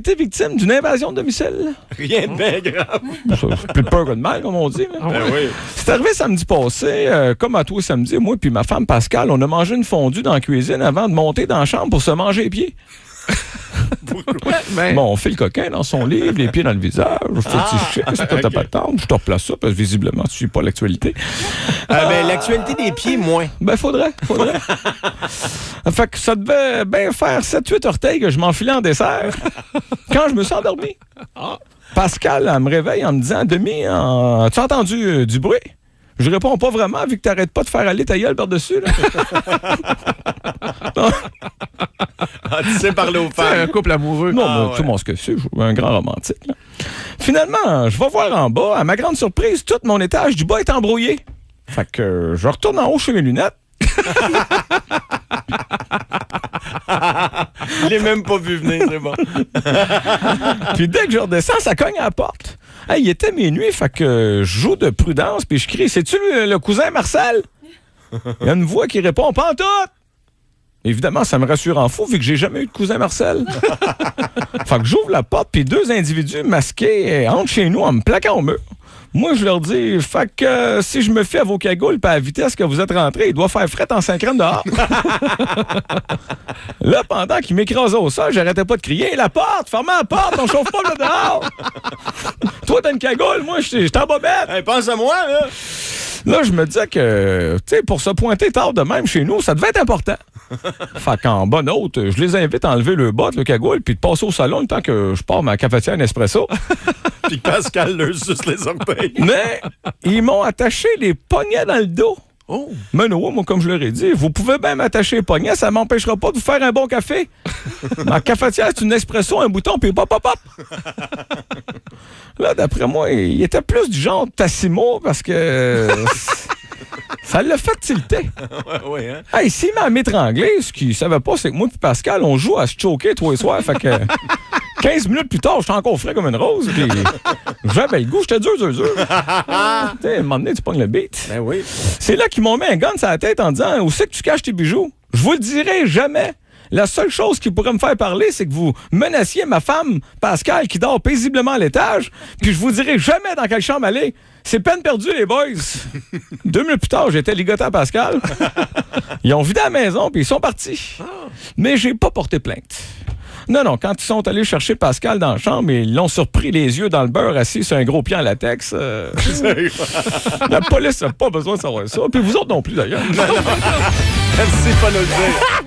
été victime d'une invasion de domicile? Rien de bien grave. C'est plus peur que de mal, comme on dit. Ben oui. C'est arrivé samedi passé, comme à tous les samedis, moi puis ma femme Pascal, on a mangé une fondue dans la cuisine avant de monter dans la chambre pour se manger les pieds. Ben, Bon, on fait le coquin dans son livre, les pieds dans le visage, fétiché, c'est pas ta patente. Je te replace ça parce que visiblement, tu suis pas l'actualité. Ben, l'actualité des pieds, moins. Ben, faudrait. Fait que ça devait bien faire 7-8 orteils que je m'enfilais en dessert quand je me suis endormi. Pascal, elle me réveille en me disant, Demi, as-tu entendu du bruit? Je réponds pas vraiment, vu que t'arrêtes pas de faire aller ta gueule par-dessus. Là. Ah, tu sais parler aux c'est un femmes. couple amoureux. Non, Ah, mais ouais. tout mon ce que c'est, je suis un grand romantique. Là. Finalement, je vais voir en bas. À ma grande surprise, tout mon étage du bas est embrouillé. Fait que je retourne en haut chez mes lunettes. Je l'ai même pas vu venir, c'est bon. Puis dès que je redescends, ça cogne à la porte. Hey, il était minuit, fait que je joue de prudence, puis je crie, c'est-tu le cousin Marcel? Il y a une voix qui répond, pantoute! Évidemment, ça me rassure en fou, vu que j'ai jamais eu de cousin Marcel. Fait que j'ouvre la porte, puis deux individus masqués entrent chez nous en me plaquant au mur. Moi, je leur dis, fait que si je me fie à vos cagoules et à la vitesse que vous êtes rentrés, il doit faire fret en 5 dehors. Là, pendant qu'ils m'écrasaient au sol, j'arrêtais pas de crier, la porte, fermez la porte, on chauffe pas là dehors. Toi, t'as une cagoule, moi, j'étais en bobette. Hey, pense à moi, là. Là, je me disais que, tu sais, pour se pointer tard de même chez nous, ça devait être important. Fait qu'en bonne hôte, je les invite à enlever le bas, le cagoule, puis de passer au salon le temps que je pars ma cafetière Nespresso. Puis Pascal leur suce les orteils. Mais ils m'ont attaché les poignets dans le dos. Oh. Mais non, moi, comme je leur ai dit, vous pouvez bien m'attacher les poignets, ça m'empêchera pas de vous faire un bon café. Ma cafetière, c'est une espresso, un bouton, puis pop, pop, pop. Là, d'après moi, il était plus du genre Tassimo parce que ça l'a fait tilter. Ouais, hein? Hey, s'il m'a m'étranglé, ce qu'il savait pas, c'est que moi et Pascal, on joue à se choquer tous les soirs. Fait que 15 minutes plus tard, j'étais encore frais comme une rose. Puis j'avais le goût, j'étais dur. Tu sais, à un moment donné, tu pognes le beat. Ben oui. C'est là qu'ils m'ont mis un gun sur la tête en disant, où c'est que tu caches tes bijoux? Je vous le dirai jamais. La seule chose qui pourrait me faire parler, c'est que vous menaciez ma femme, Pascal, qui dort paisiblement à l'étage, puis je vous dirai jamais dans quelle chambre aller. C'est peine perdue, les boys. 2 minutes plus tard, j'étais ligoté à Pascal. Ils ont vidé la maison, puis ils sont partis. Mais j'ai pas porté plainte. Non, quand ils sont allés chercher Pascal dans la chambre, ils l'ont surpris les yeux dans le beurre, assis sur un gros pied en latex. La police n'a pas besoin de savoir ça. Puis vous autres non plus, d'ailleurs. Merci, pas nous le dire.